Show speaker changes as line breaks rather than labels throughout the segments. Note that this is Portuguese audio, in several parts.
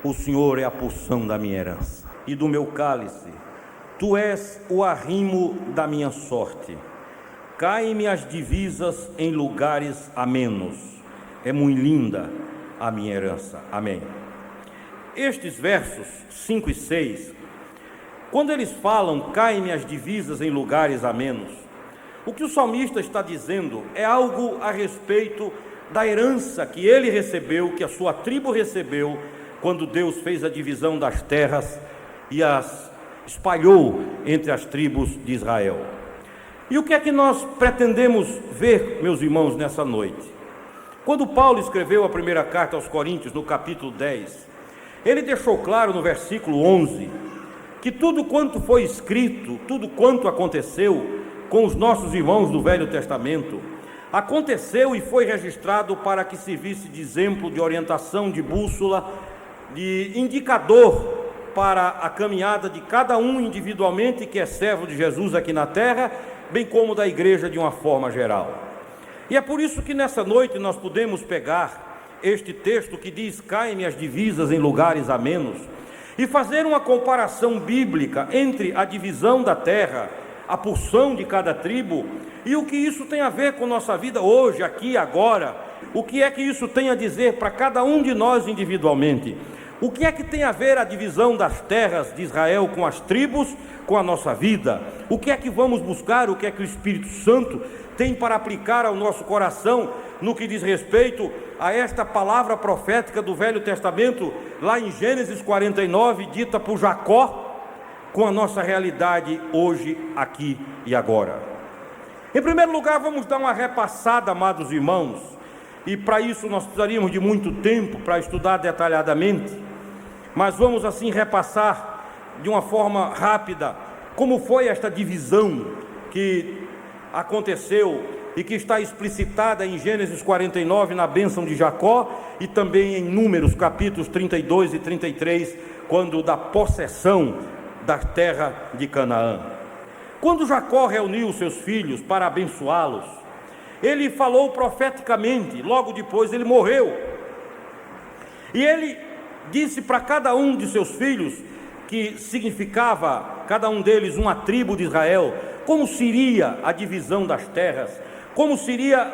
o Senhor é a porção da minha herança e do meu cálice. Tu és o arrimo da minha sorte. Caem-me as divisas em lugares amenos. É muito linda a minha herança. Amém. Estes versos 5 e 6, quando eles falam, caem-me as divisas em lugares amenos, o que o salmista está dizendo é algo a respeito da herança que ele recebeu, que a sua tribo recebeu, quando Deus fez a divisão das terras e as espalhou entre as tribos de Israel. E o que é que nós pretendemos ver, meus irmãos, nessa noite? Quando Paulo escreveu a primeira carta aos Coríntios, no capítulo 10, ele deixou claro no versículo 11, que tudo quanto foi escrito, tudo quanto aconteceu com os nossos irmãos do Velho Testamento, aconteceu e foi registrado para que servisse de exemplo, de orientação, de bússola, de indicador para a caminhada de cada um individualmente que é servo de Jesus aqui na terra, bem como da igreja de uma forma geral. E é por isso que nessa noite nós podemos pegar este texto que diz: caem-me as divisas em lugares amenos, e fazer uma comparação bíblica entre a divisão da terra, a porção de cada tribo, e o que isso tem a ver com nossa vida hoje, aqui, agora. O que é que isso tem a dizer para cada um de nós individualmente? O que é que tem a ver a divisão das terras de Israel com as tribos, com a nossa vida? O que é que vamos buscar? O que é que o Espírito Santo tem para aplicar ao nosso coração no que diz respeito a esta palavra profética do Velho Testamento, lá em Gênesis 49, dita por Jacó, com a nossa realidade hoje, aqui e agora? Em primeiro lugar, vamos dar uma repassada, amados irmãos, e para isso nós precisaríamos de muito tempo para estudar detalhadamente, mas vamos assim repassar de uma forma rápida como foi esta divisão que aconteceu e que está explicitada em Gênesis 49, na bênção de Jacó, e também em Números, capítulos 32 e 33, quando da possessão da terra de Canaã. Quando Jacó reuniu seus filhos para abençoá-los, ele falou profeticamente. Logo depois ele morreu, e ele disse para cada um de seus filhos, que significava cada um deles uma tribo de Israel, como seria a divisão das terras, como seria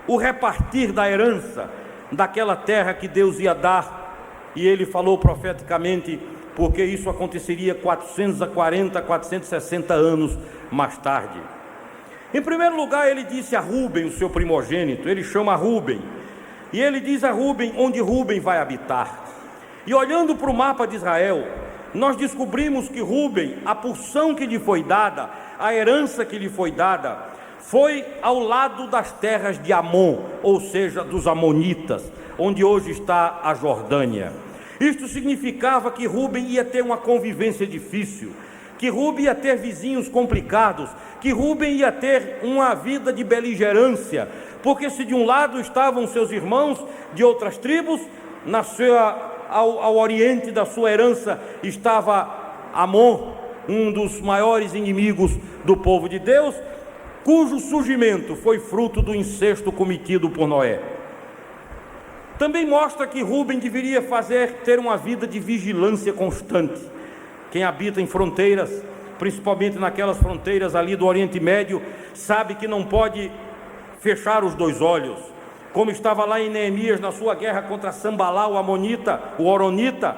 o repartir da herança daquela terra que Deus ia dar. E ele falou profeticamente, porque isso aconteceria 440, 460 anos mais tarde. Em primeiro lugar, ele disse a Rúben, o seu primogênito, ele chama Rúben, e ele diz a Rúben onde Rúben vai habitar. E olhando para o mapa de Israel, nós descobrimos que Rúben, a porção que lhe foi dada, a herança que lhe foi dada, foi ao lado das terras de Amon, ou seja, dos amonitas, onde hoje está a Jordânia. Isto significava que Rúben ia ter uma convivência difícil, que Rúben ia ter vizinhos complicados, que Rúben ia ter uma vida de beligerância, porque se de um lado estavam seus irmãos de outras tribos, ao oriente da sua herança estava Amon, um dos maiores inimigos do povo de Deus, cujo surgimento foi fruto do incesto cometido por Noé. Também mostra que Rúben deveria ter uma vida de vigilância constante. Quem habita em fronteiras, principalmente naquelas fronteiras ali do Oriente Médio, sabe que não pode fechar os dois olhos, como estava lá em Neemias, na sua guerra contra Sambalá, o amonita, o oronita.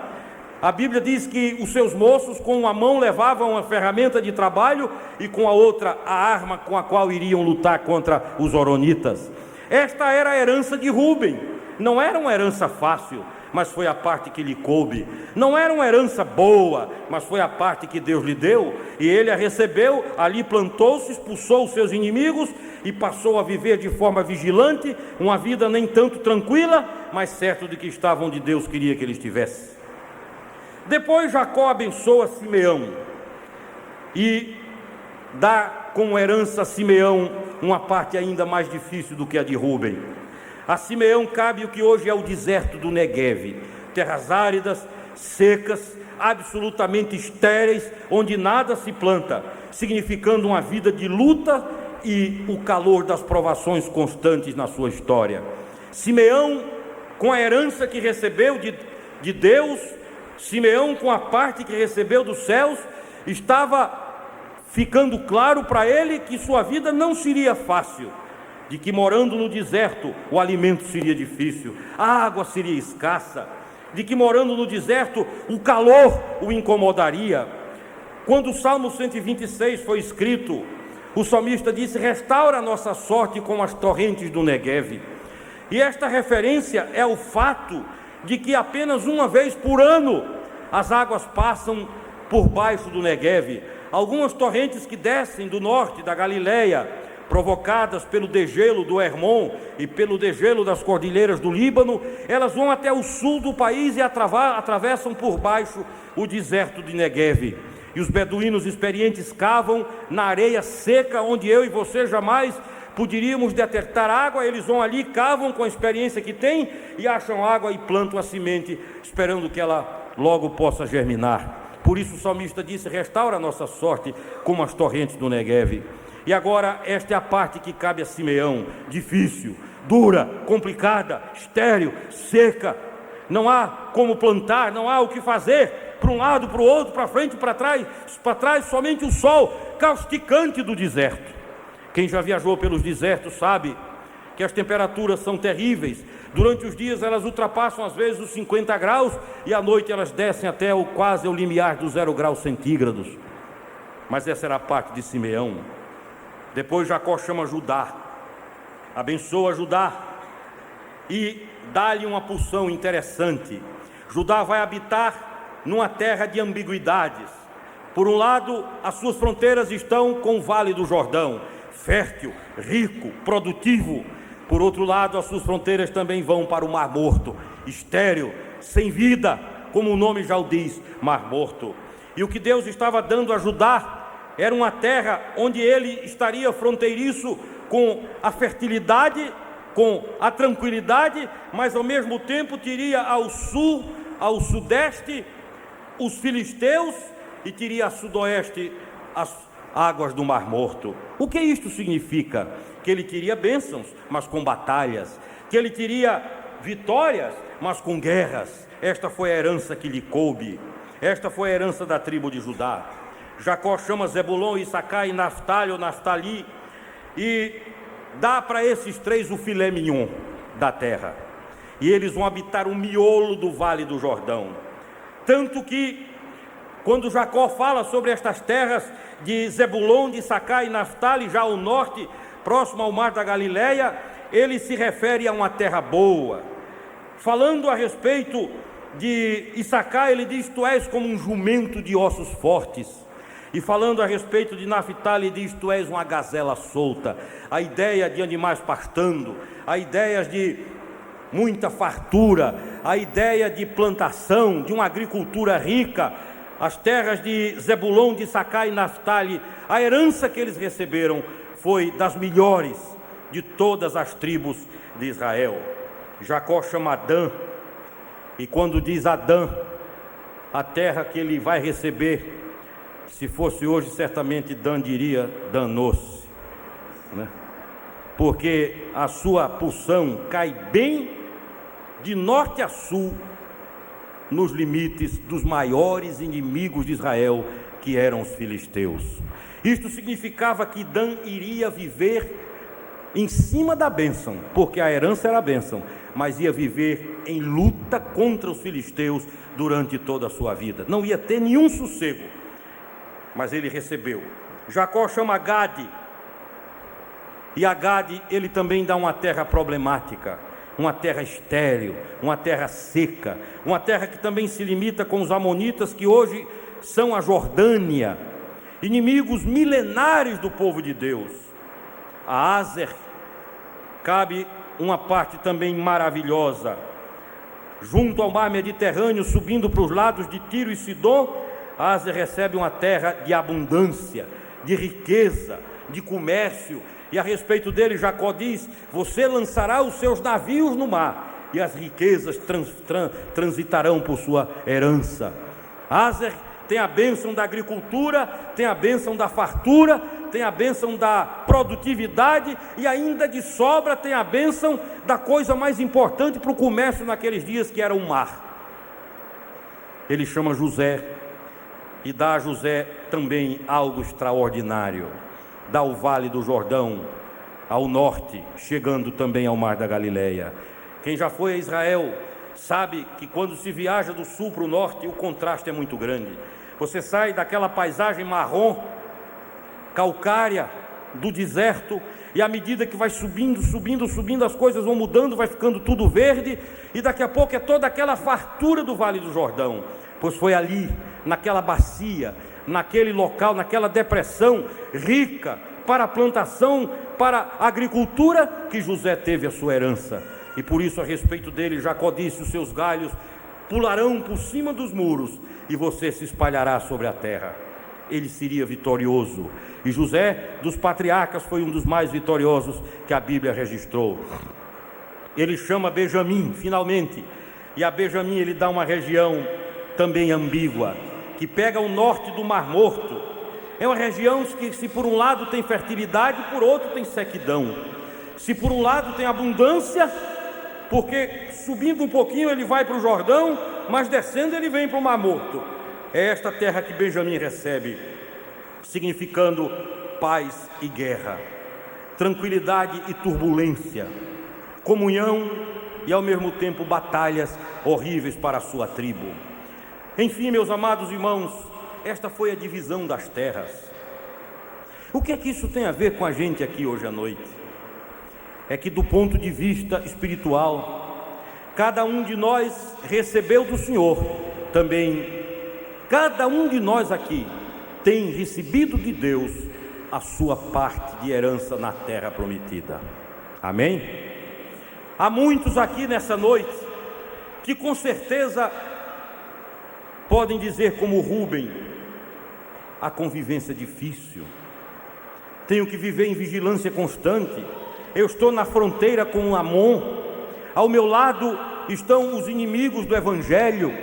A Bíblia diz que os seus moços com uma mão levavam a ferramenta de trabalho e com a outra a arma com a qual iriam lutar contra os oronitas. Esta era a herança de Rúben. Não era uma herança fácil, mas foi a parte que lhe coube. Não era uma herança boa, mas foi a parte que Deus lhe deu, e ele a recebeu, ali plantou-se, expulsou os seus inimigos e passou a viver de forma vigilante, uma vida nem tanto tranquila, mas certo de que estava onde Deus queria que ele estivesse. Depois Jacó abençoa Simeão e dá como herança a Simeão uma parte ainda mais difícil do que a de Rúben. A Simeão cabe o que hoje é o deserto do Negueve, terras áridas, secas, absolutamente estéreis, onde nada se planta, significando uma vida de luta e o calor das provações constantes na sua história. Simeão, com a herança que recebeu de Deus, Simeão, com a parte que recebeu dos céus, estava ficando claro para ele que sua vida não seria fácil, de que morando no deserto o alimento seria difícil, a água seria escassa, de que morando no deserto o calor o incomodaria. Quando o Salmo 126 foi escrito, o salmista disse: restaura a nossa sorte como as torrentes do Negueve. E esta referência é o fato de que apenas uma vez por ano as águas passam por baixo do Negueve. Algumas torrentes que descem do norte da Galileia, provocadas pelo degelo do Hermon e pelo degelo das cordilheiras do Líbano, elas vão até o sul do país e atravessam por baixo o deserto de Negueve. E os beduínos experientes cavam na areia seca, onde eu e você jamais poderíamos detectar água. Eles vão ali, cavam com a experiência que têm e acham água e plantam a semente, esperando que ela logo possa germinar. Por isso o salmista disse: restaura a nossa sorte como as torrentes do Negueve. E agora esta é a parte que cabe a Simeão: difícil, dura, complicada, estéril, seca. Não há como plantar, não há o que fazer, para um lado, para o outro, para frente, para trás, somente o sol causticante do deserto. Quem já viajou pelos desertos sabe que as temperaturas são terríveis. Durante os dias elas ultrapassam às vezes os 50 graus e à noite elas descem até quase o limiar dos 0 graus centígrados. Mas essa era a parte de Simeão. Depois Jacó chama Judá, abençoa Judá e dá-lhe uma porção interessante. Judá vai habitar numa terra de ambiguidades. Por um lado, as suas fronteiras estão com o Vale do Jordão, fértil, rico, produtivo. Por outro lado, as suas fronteiras também vão para o Mar Morto, estéril, sem vida, como o nome já o diz, Mar Morto. E o que Deus estava dando a Judá era uma terra onde ele estaria fronteiriço com a fertilidade, com a tranquilidade, mas ao mesmo tempo teria ao sul, ao sudeste, os filisteus e teria a sudoeste as águas do Mar Morto. O que isto significa? Que ele teria bênçãos, mas com batalhas, que ele teria vitórias, mas com guerras. Esta foi a herança que lhe coube, esta foi a herança da tribo de Judá. Jacó chama Zebulon, Issacar e Naftali, ou Naftali, e dá para esses três o filé mignon da terra, e eles vão habitar o miolo do Vale do Jordão. Tanto que, quando Jacó fala sobre estas terras de Zebulon, de Issacar e Naftali, já ao norte, próximo ao mar da Galileia, ele se refere a uma terra boa. Falando a respeito de Issacar, ele diz: tu és como um jumento de ossos fortes. E falando a respeito de Naftali, ele diz: tu és uma gazela solta. A ideia de animais pastando, a ideia de muita fartura, a ideia de plantação, de uma agricultura rica. As terras de Zebulon, de Issacar e Naftali, a herança que eles receberam foi das melhores de todas as tribos de Israel. Jacó chama Adã, e quando diz Adã, a terra que ele vai receber, se fosse hoje certamente Dan diria: danou-se, né? Porque a sua porção cai bem de norte a sul, nos limites dos maiores inimigos de Israel, que eram os filisteus. Isto significava que Dan iria viver em cima da bênção, porque a herança era a bênção, mas ia viver em luta contra os filisteus durante toda a sua vida. Não ia ter nenhum sossego, mas ele recebeu. Jacó chama Gade, e a Gade ele também dá uma terra problemática, uma terra estéril, uma terra seca, uma terra que também se limita com os amonitas, que hoje são a Jordânia, inimigos milenares do povo de Deus. A Azer cabe uma parte também maravilhosa, junto ao mar Mediterrâneo, subindo para os lados de Tiro e Sidom. Azer recebe uma terra de abundância, de riqueza, de comércio, e a respeito dele Jacó diz: você lançará os seus navios no mar, e as riquezas transitarão por sua herança. Azer tem a bênção da agricultura, tem a bênção da fartura, tem a bênção da produtividade, e ainda de sobra tem a bênção da coisa mais importante para o comércio naqueles dias, que era o mar. ele chama José e dá a José também algo extraordinário. Dá o Vale do Jordão ao norte, chegando também ao Mar da Galileia. Quem já foi a Israel sabe que quando se viaja do sul para o norte, o contraste é muito grande. Você sai daquela paisagem marrom, calcária, do deserto, e à medida que vai subindo, as coisas vão mudando, vai ficando tudo verde, e daqui a pouco é toda aquela fartura do Vale do Jordão. Pois foi ali, naquela bacia, naquele local, naquela depressão rica para a plantação, para a agricultura, que José teve a sua herança. E por isso, a respeito dele, Jacó disse: os seus galhos pularão por cima dos muros e você se espalhará sobre a terra. Ele seria vitorioso. E José, dos patriarcas, foi um dos mais vitoriosos que a Bíblia registrou. Ele chama Benjamim, finalmente, e a Benjamim ele dá uma região também ambígua, que pega o norte do Mar Morto. É uma região que, se por um lado tem fertilidade, por outro tem sequidão. Se por um lado tem abundância, porque subindo um pouquinho ele vai para o Jordão, mas descendo ele vem para o Mar Morto. É esta terra que Benjamim recebe, significando paz e guerra, tranquilidade e turbulência, comunhão e ao mesmo tempo batalhas horríveis para a sua tribo. Enfim, meus amados irmãos, esta foi a divisão das terras. O que é que isso tem a ver com a gente aqui hoje à noite? É que, do ponto de vista espiritual, cada um de nós recebeu do Senhor também. Cada um de nós aqui tem recebido de Deus a sua parte de herança na terra prometida. Amém? Há muitos aqui nessa noite que com certeza podem dizer como Rúben: a convivência é difícil, tenho que viver em vigilância constante, eu estou na fronteira com Amon, ao meu lado estão os inimigos do Evangelho,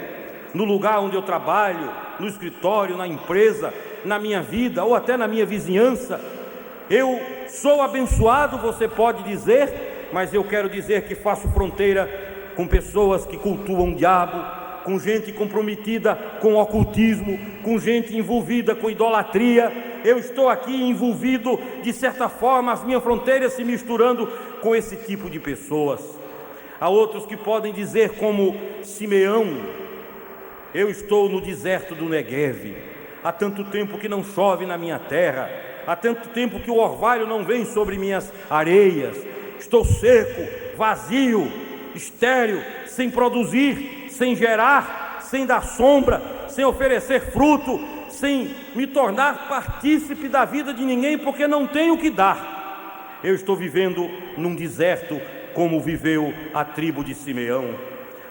no lugar onde eu trabalho, no escritório, na empresa, na minha vida ou até na minha vizinhança. Eu sou abençoado, você pode dizer, mas eu quero dizer que faço fronteira com pessoas que cultuam o diabo, com gente comprometida com o ocultismo, com gente envolvida com idolatria. Eu estou aqui envolvido, de certa forma, as minhas fronteiras se misturando com esse tipo de pessoas. Há outros que podem dizer como Simeão: eu estou no deserto do Negueve, há tanto tempo que não chove na minha terra, há tanto tempo que o orvalho não vem sobre minhas areias, estou seco, vazio, estéril, sem produzir, sem gerar, sem dar sombra, sem oferecer fruto, sem me tornar partícipe da vida de ninguém, porque não tenho o que dar. Eu estou vivendo num deserto, como viveu a tribo de Simeão.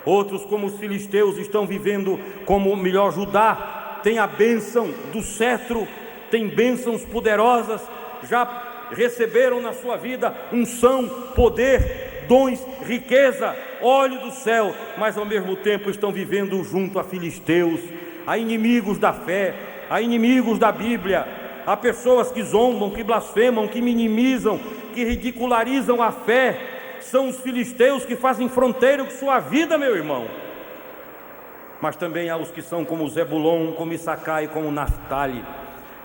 Outros, como os filisteus, estão vivendo como melhor Judá, tem a bênção do cetro, tem bênçãos poderosas, já receberam na sua vida unção, poder, dons, riqueza, óleo do céu, mas ao mesmo tempo estão vivendo junto a filisteus, a inimigos da fé, a inimigos da Bíblia, a pessoas que zombam, que blasfemam, que minimizam, que ridicularizam a fé. São os filisteus que fazem fronteira com sua vida, meu irmão. Mas também há os que são como Zebulon, como Issacar e como Naftali,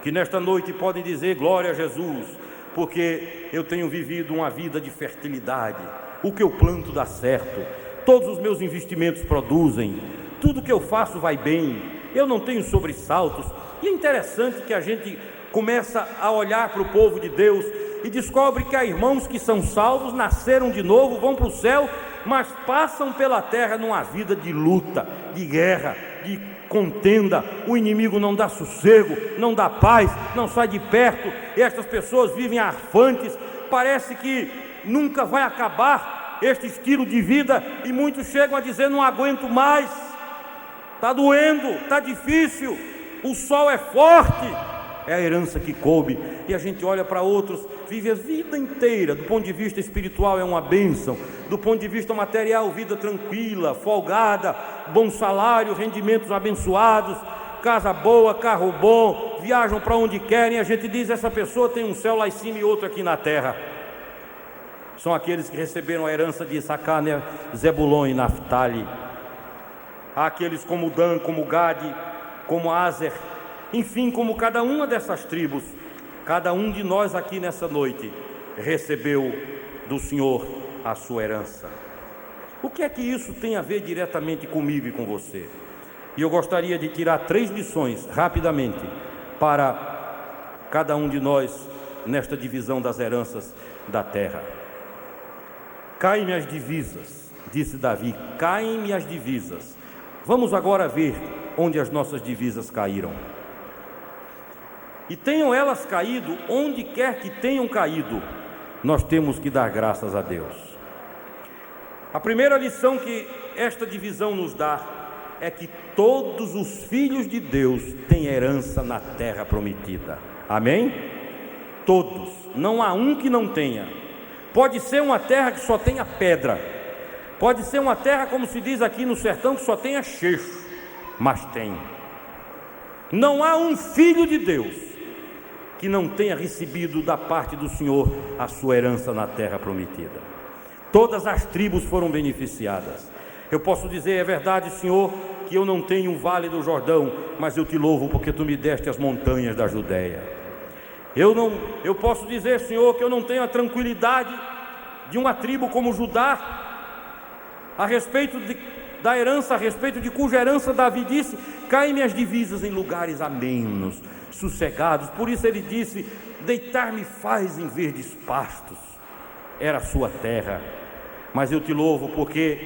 que nesta noite podem dizer: glória a Jesus, porque eu tenho vivido uma vida de fertilidade. O que eu planto dá certo, todos os meus investimentos produzem, tudo que eu faço vai bem, eu não tenho sobressaltos. E é interessante que a gente começa a olhar para o povo de Deus e descobre que há irmãos que são salvos, nasceram de novo, vão para o céu, mas passam pela terra numa vida de luta, de guerra, de contenda. O inimigo não dá sossego, não dá paz, não sai de perto, e estas pessoas vivem arfantes. Parece que nunca vai acabar este estilo de vida, e muitos chegam a dizer: não aguento mais, está doendo, está difícil, o sol é forte. É a herança que coube. E a gente olha para outros, vive a vida inteira, do ponto de vista espiritual é uma bênção, do ponto de vista material, vida tranquila, folgada, bom salário, rendimentos abençoados, casa boa, carro bom, viajam para onde querem. A gente diz: essa pessoa tem um céu lá em cima e outro aqui na terra. São aqueles que receberam a herança de Issacar, Zebulon e Naftali. Há aqueles como Dan, como Gade, como Aser, enfim, como cada uma dessas tribos, cada um de nós aqui nessa noite recebeu do Senhor a sua herança. O que é que isso tem a ver diretamente comigo e com você? E eu gostaria de tirar 3 lições rapidamente para cada um de nós nesta divisão das heranças da terra. Caem-me as divisas, disse Davi, caem-me as divisas. Vamos agora ver onde as nossas divisas caíram. E tenham elas caído, onde quer que tenham caído, nós temos que dar graças a Deus. A primeira lição que esta divisão nos dá é que todos os filhos de Deus têm herança na terra prometida. Amém? Todos, não há um que não tenha. Pode ser uma terra que só tenha pedra, pode ser uma terra, como se diz aqui no sertão, que só tenha cheixo, mas tem. Não há um filho de Deus que não tenha recebido da parte do Senhor a sua herança na terra prometida. Todas as tribos foram beneficiadas. Eu posso dizer, é verdade, Senhor, que eu não tenho um vale do Jordão, mas eu te louvo porque tu me deste as montanhas da Judeia. Eu posso dizer, Senhor, que eu não tenho a tranquilidade de uma tribo como Judá, a respeito da herança, a respeito de cuja herança Davi disse, caem-me as divisas em lugares amenos, sossegados. Por isso ele disse, deitar-me faz em verdes pastos. Era a sua terra. Mas eu te louvo porque,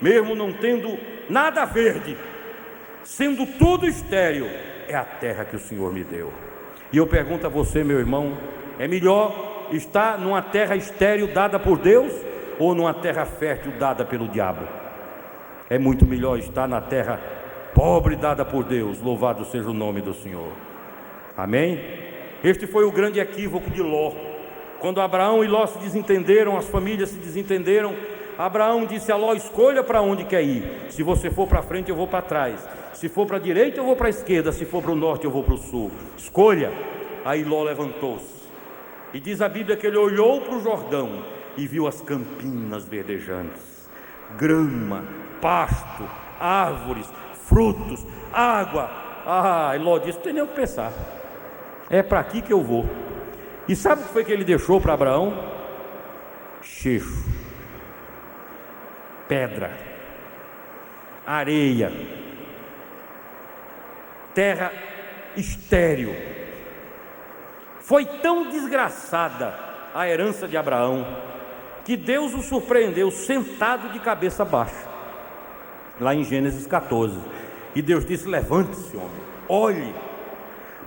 mesmo não tendo nada verde, sendo tudo estéril, é a terra que o Senhor me deu. E eu pergunto a você, meu irmão, é melhor estar numa terra estéril dada por Deus ou numa terra fértil dada pelo diabo? É muito melhor estar na terra pobre dada por Deus. Louvado seja o nome do Senhor. Amém? Este foi o grande equívoco de Ló. Quando Abraão e Ló se desentenderam, as famílias se desentenderam, Abraão disse a Ló, escolha para onde quer ir. Se você for para frente, eu vou para trás. Se for para a direita, eu vou para a esquerda. Se for para o norte, eu vou para o sul. Escolha. Aí Ló levantou-se. E diz a Bíblia que ele olhou para o Jordão e viu as campinas verdejantes, grama, pasto, árvores, frutos, água. E Ló disse, não tem nem o que pensar. É para aqui que eu vou. E sabe o que foi que ele deixou para Abraão? Cheixo, pedra, areia, terra estéril. Foi tão desgraçada a herança de Abraão que Deus o surpreendeu sentado de cabeça baixa, lá em Gênesis 14. E Deus disse, levante-se, homem, olhe,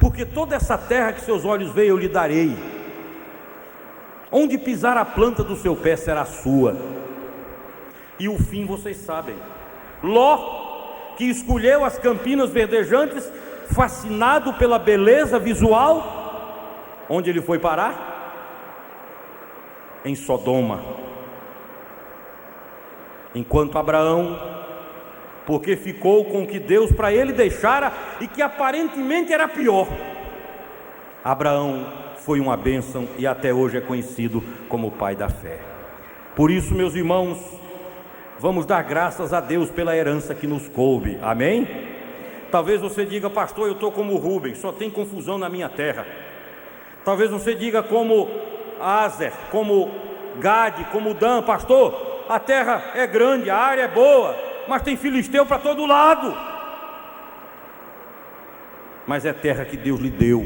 porque toda essa terra que seus olhos veem eu lhe darei. Onde pisar a planta do seu pé será sua. E o fim vocês sabem. Ló, que escolheu as campinas verdejantes, fascinado pela beleza visual, onde ele foi parar? Em Sodoma. Enquanto Abraão, porque ficou com o que Deus para ele deixara e que aparentemente era pior, Abraão foi uma bênção e até hoje é conhecido como o pai da fé. Por isso, meus irmãos, vamos dar graças a Deus pela herança que nos coube. Amém? Talvez você diga, pastor, eu estou como Rubens, só tem confusão na minha terra. Talvez você diga como Aser, como Gade, como Dan, pastor, a terra é grande, a área é boa, mas tem filisteu para todo lado. Mas é terra que Deus lhe deu,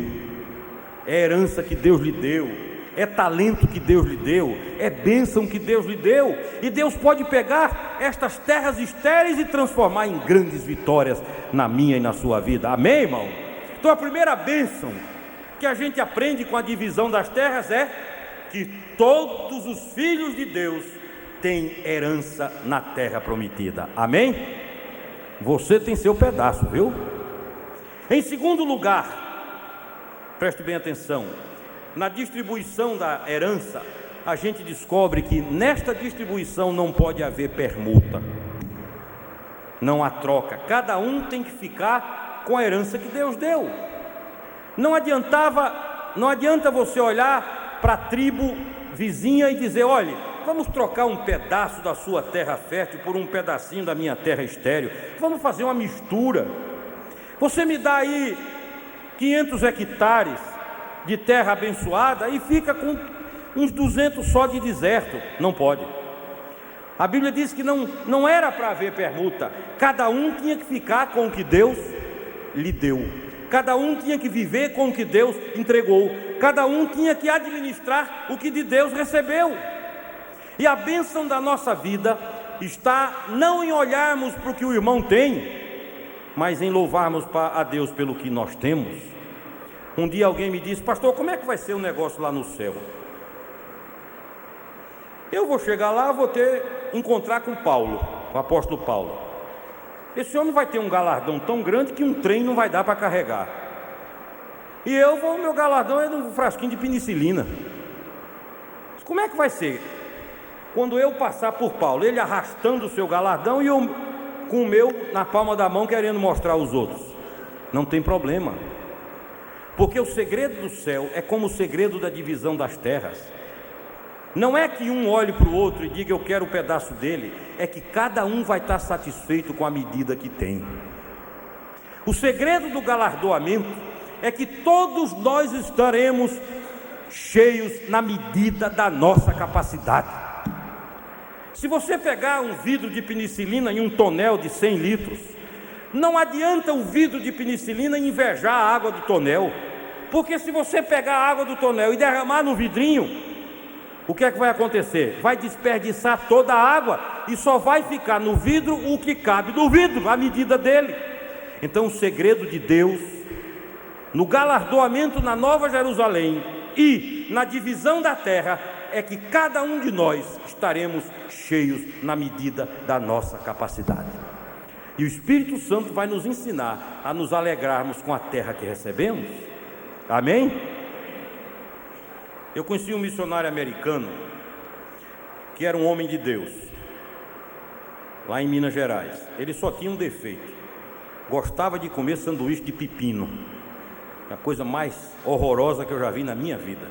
é herança que Deus lhe deu, é talento que Deus lhe deu, é bênção que Deus lhe deu. E Deus pode pegar estas terras estéreis e transformar em grandes vitórias na minha e na sua vida. Amém, irmão? Então a primeira bênção que a gente aprende com a divisão das terras é que todos os filhos de Deus têm herança na terra prometida. Amém? Você tem seu pedaço, viu? Em segundo lugar, preste bem atenção, na distribuição da herança, a gente descobre que nesta distribuição não pode haver permuta, não há troca, cada um tem que ficar com a herança que Deus deu. Não adianta você olhar para a tribo vizinha e dizer, olha, vamos trocar um pedaço da sua terra fértil por um pedacinho da minha terra estéril. Vamos fazer uma mistura. Você me dá aí 500 hectares de terra abençoada e fica com uns 200 só de deserto. Não pode. A Bíblia diz que não era para haver permuta. Cada um tinha que ficar com o que Deus lhe deu. Cada um tinha que viver com o que Deus entregou. Cada um tinha que administrar o que de Deus recebeu. E a bênção da nossa vida está não em olharmos para o que o irmão tem, mas em louvarmos a Deus pelo que nós temos. Um dia alguém me disse: pastor, como é que vai ser o negócio lá no céu? Eu vou chegar lá, vou encontrar com Paulo, o apóstolo Paulo. Esse homem vai ter um galardão tão grande que um trem não vai dar para carregar. E meu galardão é um frasquinho de penicilina. Como é que vai ser? Quando eu passar por Paulo, ele arrastando o seu galardão e eu com o meu na palma da mão querendo mostrar aos outros. Não tem problema. Porque o segredo do céu é como o segredo da divisão das terras. Não é que um olhe para o outro e diga eu quero um pedaço dele, é que cada um vai estar satisfeito com a medida que tem. O segredo do galardoamento é que todos nós estaremos cheios na medida da nossa capacidade. Se você pegar um vidro de penicilina em um tonel de 100 litros, não adianta o vidro de penicilina invejar a água do tonel, porque se você pegar a água do tonel e derramar no vidrinho, o que é que vai acontecer? Vai desperdiçar toda a água e só vai ficar no vidro o que cabe no vidro, a medida dele. Então o segredo de Deus, no galardoamento na Nova Jerusalém e na divisão da terra, é que cada um de nós estaremos cheios na medida da nossa capacidade. E o Espírito Santo vai nos ensinar a nos alegrarmos com a terra que recebemos. Amém? Eu conheci um missionário americano que era um homem de Deus, lá em Minas Gerais. Ele só tinha um defeito: gostava de comer sanduíche de pepino, a coisa mais horrorosa que eu já vi na minha vida.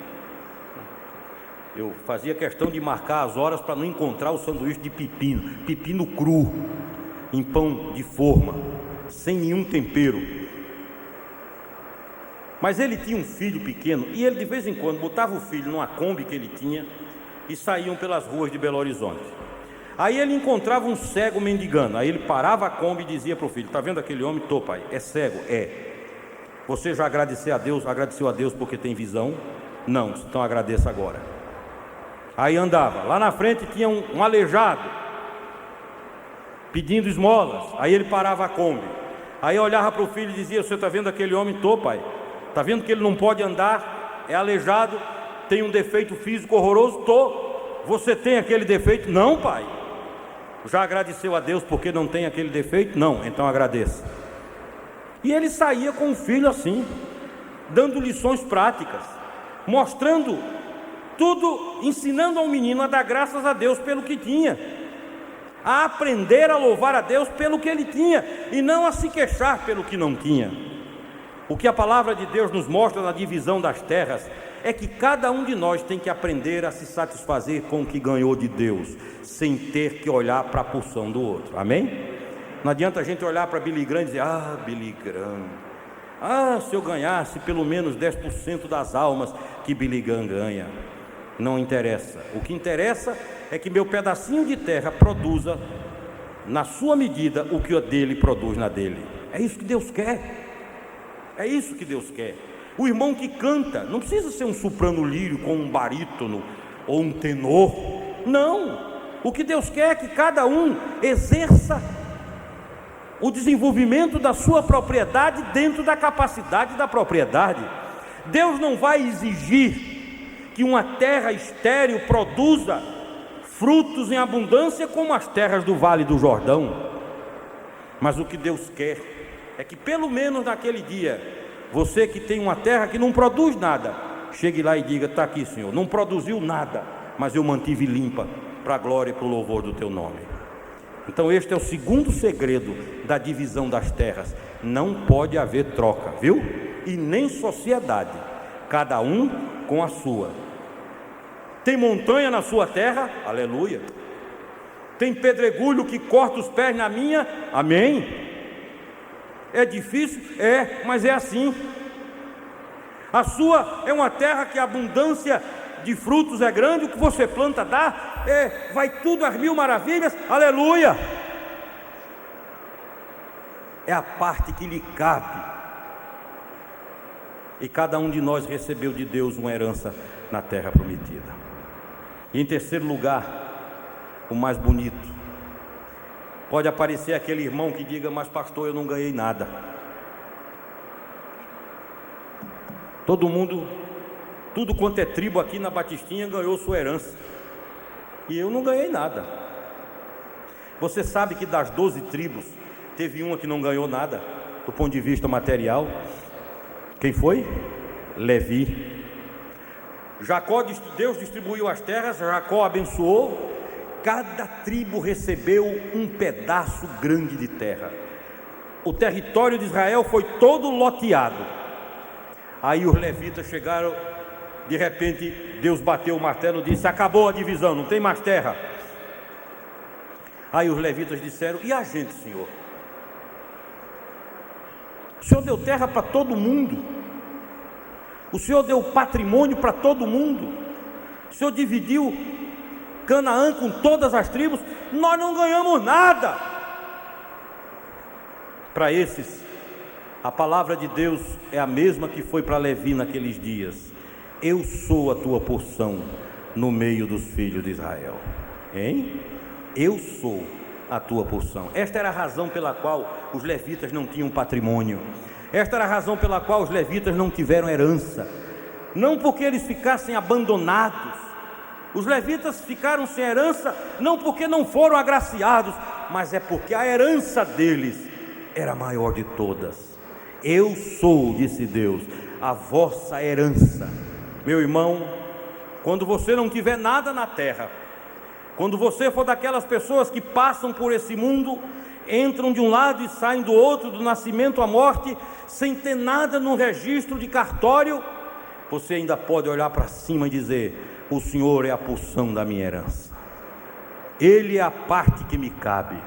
Eu fazia questão de marcar as horas para não encontrar o sanduíche de pepino cru, em pão de forma, sem nenhum tempero. Mas ele tinha um filho pequeno e ele de vez em quando botava o filho numa Kombi que ele tinha e saíam pelas ruas de Belo Horizonte. Aí ele encontrava um cego mendigando, aí ele parava a Kombi e dizia para o filho: está vendo aquele homem? Tô, pai. É cego? É. Você já agradeceu a Deus porque tem visão? Não, então agradeça agora. Aí andava, lá na frente tinha um aleijado pedindo esmolas, aí ele parava a Kombi, aí olhava para o filho e dizia: você está vendo aquele homem? Tô, pai. Está vendo que ele não pode andar, é aleijado, tem um defeito físico horroroso? Tô. Você tem aquele defeito? Não, pai. Já agradeceu a Deus porque não tem aquele defeito? Não, então agradeça. E ele saía com o filho assim, dando lições práticas, mostrando tudo, ensinando ao menino a dar graças a Deus pelo que tinha, a aprender a louvar a Deus pelo que ele tinha e não a se queixar pelo que não tinha. O que a palavra de Deus nos mostra na divisão das terras é que cada um de nós tem que aprender a se satisfazer com o que ganhou de Deus, sem ter que olhar para a porção do outro. Amém? Não adianta a gente olhar para Billy Graham e dizer: ah, Billy Graham, se eu ganhasse pelo menos 10% das almas que Billy Graham ganha. Não interessa. O que interessa é que meu pedacinho de terra produza na sua medida o que o dele produz na dele. É isso que Deus quer. É isso que Deus quer. O irmão que canta não precisa ser um soprano lírio com um barítono ou um tenor. Não. O que Deus quer é que cada um exerça o desenvolvimento da sua propriedade dentro da capacidade da propriedade. Deus não vai exigir que uma terra estéril produza frutos em abundância como as terras do Vale do Jordão. Mas o que Deus quer é que pelo menos naquele dia, você que tem uma terra que não produz nada, chegue lá e diga: está aqui, Senhor, não produziu nada, mas eu mantive limpa para a glória e para o louvor do teu nome. Então este é o segundo segredo da divisão das terras: não pode haver troca, viu? E nem sociedade, cada um com a sua. Tem montanha na sua terra? Aleluia. Tem pedregulho que corta os pés na minha? Amém. É difícil? É, mas é assim. A sua é uma terra que a abundância de frutos é grande, o que você planta dá, vai tudo às mil maravilhas, aleluia. É a parte que lhe cabe. E cada um de nós recebeu de Deus uma herança na terra prometida. E em terceiro lugar, o mais bonito, pode aparecer aquele irmão que diga: mas pastor, eu não ganhei nada. Todo mundo, tudo quanto é tribo aqui na Batistinha ganhou sua herança, e eu não ganhei nada. Você sabe que das 12 tribos teve uma que não ganhou nada do ponto de vista material? Quem foi? Levi. Deus distribuiu as terras, Jacó abençoou, cada tribo recebeu um pedaço grande de terra. O território de Israel foi todo loteado. Aí os levitas chegaram, de repente Deus bateu o martelo e disse: acabou a divisão, não tem mais terra. Aí os levitas disseram: e a gente, Senhor? O Senhor deu terra para todo mundo, o Senhor deu patrimônio para todo mundo, o Senhor dividiu Canaã com todas as tribos, nós não ganhamos nada. Para esses, a palavra de Deus é a mesma que foi para Levi naqueles dias: eu sou a tua porção no meio dos filhos de Israel. Hein? Eu sou a tua porção. Esta era a razão pela qual os levitas não tinham patrimônio. Esta era a razão pela qual os levitas não tiveram herança. Não porque eles ficassem abandonados. Os levitas ficaram sem herança não porque não foram agraciados, mas é porque a herança deles era a maior de todas. Eu sou, disse Deus, a vossa herança. Meu irmão, quando você não tiver nada na terra, quando você for daquelas pessoas que passam por esse mundo, entram de um lado e saem do outro, do nascimento à morte, sem ter nada no registro de cartório, você ainda pode olhar para cima e dizer: o Senhor é a porção da minha herança, Ele é a parte que me cabe.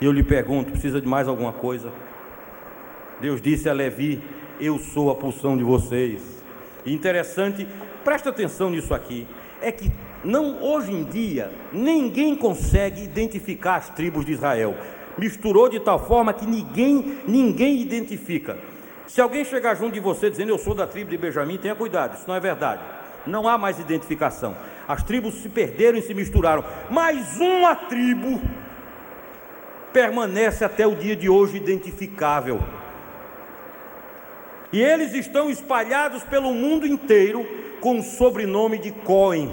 E eu lhe pergunto: precisa de mais alguma coisa? Deus disse a Levi: eu sou a porção de vocês. E interessante, presta atenção nisso aqui, é que hoje em dia ninguém consegue identificar as tribos de Israel. Misturou de tal forma que ninguém identifica. Se alguém chegar junto de você dizendo: eu sou da tribo de Benjamim, tenha cuidado, isso não é verdade. Não há mais identificação. As tribos se perderam e se misturaram. Mas uma tribo permanece até o dia de hoje identificável. E eles estão espalhados pelo mundo inteiro com o sobrenome de Cohen.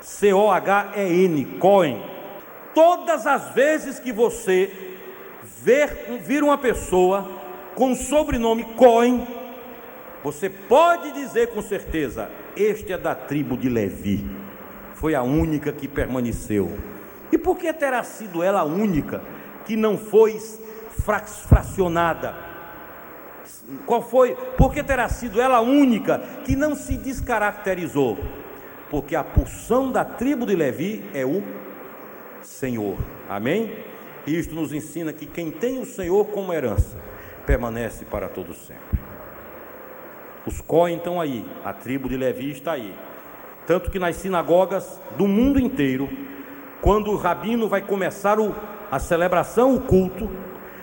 C-O-H-E-N, Cohen. Todas as vezes que você vir uma pessoa com o sobrenome Cohen, você pode dizer com certeza: este é da tribo de Levi. Foi a única que permaneceu. E por que terá sido ela a única que não foi fracionada? Por que terá sido ela a única que não se descaracterizou? Porque a porção da tribo de Levi é o Senhor. Amém? E isto nos ensina que quem tem o Senhor como herança permanece para todo sempre. Os Cohen estão aí, a tribo de Levi está aí. Tanto que nas sinagogas do mundo inteiro, quando o rabino vai começar a celebração, o culto,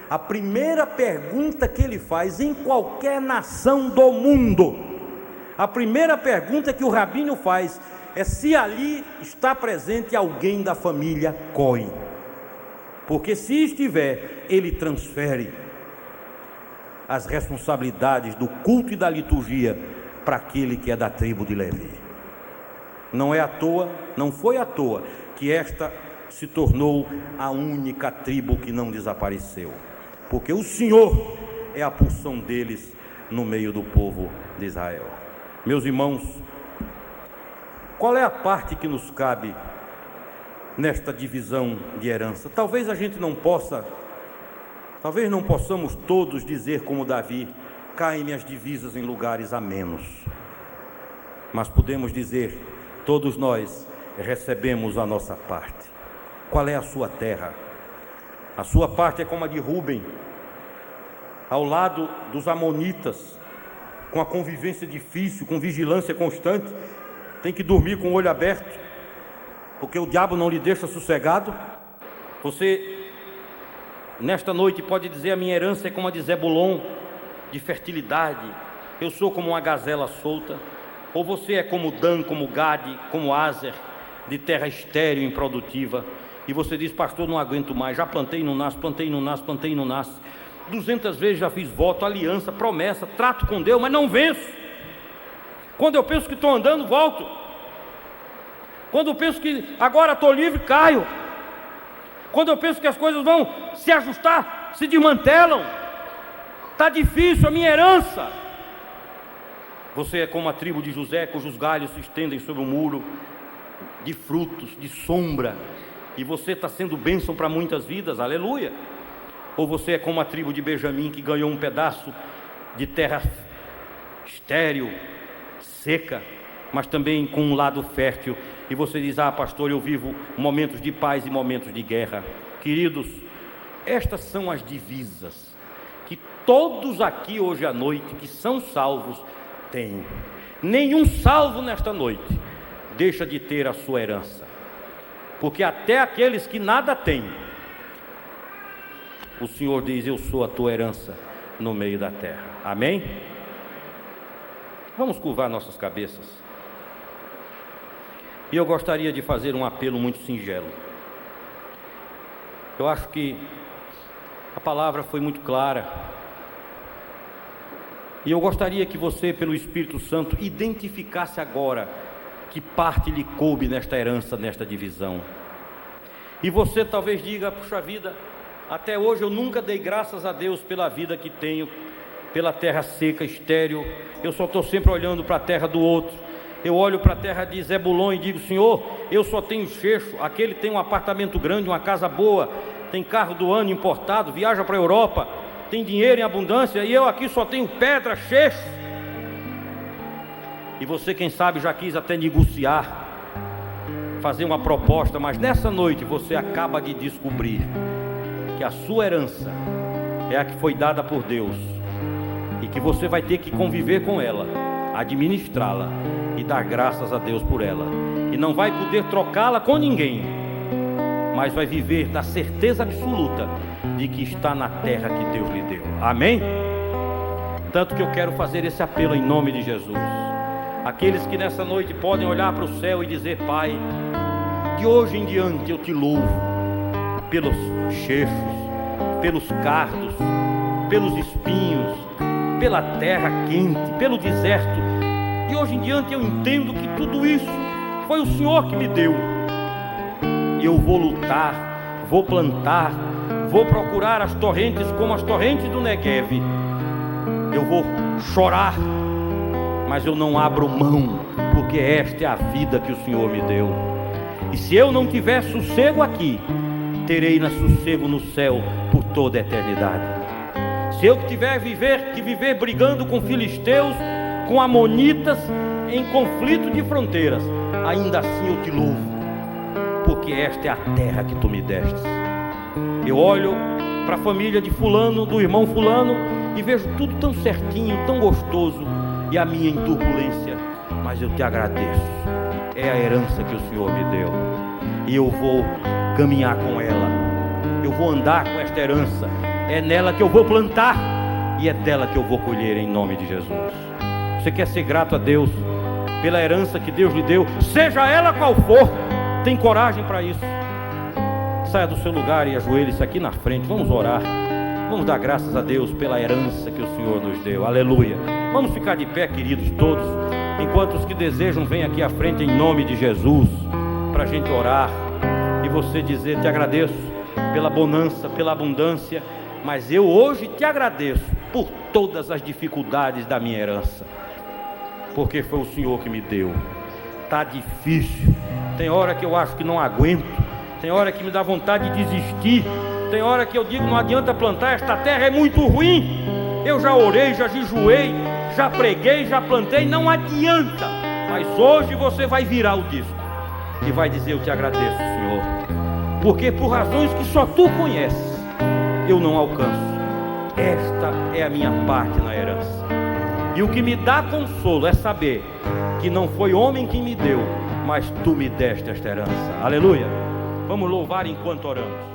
a primeira pergunta que ele faz em qualquer nação do mundo, a primeira pergunta que o rabino faz é se ali está presente alguém da família Cohen. Porque se estiver, ele transfere as responsabilidades do culto e da liturgia para aquele que é da tribo de Levi. Não é à toa, não foi à toa que esta se tornou a única tribo que não desapareceu, porque o Senhor é a porção deles no meio do povo de Israel. Meus irmãos, qual é a parte que nos cabe nesta divisão de herança? Talvez não possamos todos dizer como Davi: caem-me as divisas em lugares amenos. Mas podemos dizer: Todos nós recebemos a nossa parte. Qual é a sua terra? A sua parte é como a de Rúben, ao lado dos amonitas, com a convivência difícil, com vigilância constante, tem que dormir com o olho aberto, porque o diabo não lhe deixa sossegado. Você, nesta noite, pode dizer: a minha herança é como a de Zebulon, de fertilidade, eu sou como uma gazela solta. Ou você é como Dan, como Gade, como Azer, de terra estéril e improdutiva, e você diz: pastor, não aguento mais, já plantei e não nasce, plantei e não nasce, plantei e não nasce, 200 vezes já fiz voto, aliança, promessa, trato com Deus, mas não venço. Quando eu penso que estou andando, volto. Quando eu penso que agora estou livre, caio. Quando eu penso que as coisas vão se ajustar, se desmantelam. Está difícil a minha herança. Você é como a tribo de José, cujos galhos se estendem sobre o muro, de frutos, de sombra, e você está sendo bênção para muitas vidas, aleluia. Ou você é como a tribo de Benjamim, que ganhou um pedaço de terra estéril, seca, mas também com um lado fértil, e você diz: ah, pastor, eu vivo momentos de paz e momentos de guerra. Queridos, estas são as divisas que todos aqui hoje à noite, que são salvos, têm. Nenhum salvo nesta noite deixa de ter a sua herança, porque até aqueles que nada têm, o Senhor diz: eu sou a tua herança no meio da terra. Amém? Vamos curvar nossas cabeças. E eu gostaria de fazer um apelo muito singelo. Eu acho que a palavra foi muito clara, e eu gostaria que você, pelo Espírito Santo, identificasse agora que parte lhe coube nesta herança, nesta divisão. E você talvez diga: puxa vida, até hoje eu nunca dei graças a Deus pela vida que tenho, pela terra seca, estéril. Eu só estou sempre olhando para a terra do outro. Eu olho para a terra de Zebulon e digo: Senhor, eu só tenho cheixo. Aquele tem um apartamento grande, uma casa boa, tem carro do ano importado, viaja para a Europa, tem dinheiro em abundância, e eu aqui só tenho pedra, cheixo. E você, quem sabe, já quis até negociar, fazer uma proposta, mas nessa noite você acaba de descobrir que a sua herança é a que foi dada por Deus, e que você vai ter que conviver com ela, administrá-la e dar graças a Deus por ela, e não vai poder trocá-la com ninguém, mas vai viver na certeza absoluta de que está na terra que Deus lhe deu. Amém? Tanto que eu quero fazer esse apelo em nome de Jesus. Aqueles que nessa noite podem olhar para o céu e dizer: Pai, de hoje em diante eu te louvo pelos cheixos, pelos cardos, pelos espinhos, pela terra quente, pelo deserto. De hoje em diante eu entendo que tudo isso foi o Senhor que me deu. Eu vou lutar, vou plantar, vou procurar as torrentes como as torrentes do Negueve. Eu vou chorar, mas eu não abro mão, porque esta é a vida que o Senhor me deu. E se eu não tiver sossego aqui, terei sossego no céu por toda a eternidade. Se eu tiver que viver brigando com filisteus, com amonitas, em conflito de fronteiras, ainda assim eu te louvo, porque esta é a terra que tu me destes. Eu olho para a família de fulano, do irmão fulano, e vejo tudo tão certinho, tão gostoso, e a minha em turbulência, mas eu te agradeço. É a herança que o Senhor me deu, e eu vou caminhar com ela, eu vou andar com esta herança. É nela que eu vou plantar, e é dela que eu vou colher em nome de Jesus. Você quer ser grato a Deus pela herança que Deus lhe deu, seja ela qual for? Tem coragem para isso? Saia do seu lugar e ajoelhe-se aqui na frente. Vamos orar, vamos dar graças a Deus pela herança que o Senhor nos deu. Aleluia. Vamos ficar de pé, queridos, todos, enquanto os que desejam vêm aqui à frente em nome de Jesus, para a gente orar e você dizer: te agradeço pela bonança, pela abundância, mas eu hoje te agradeço por todas as dificuldades da minha herança, porque foi o Senhor que me deu. Está difícil, tem hora que eu acho que não aguento, tem hora que me dá vontade de desistir, tem hora que eu digo: não adianta plantar, esta terra é muito ruim. Eu já orei, já jejuei, já preguei, já plantei, não adianta. Mas hoje você vai virar o disco e vai dizer: eu te agradeço, Senhor, porque por razões que só tu conheces, eu não alcanço. Esta é a minha parte na herança. E o que me dá consolo é saber que não foi homem que me deu, mas tu me deste esta herança. Aleluia. Vamos louvar enquanto oramos.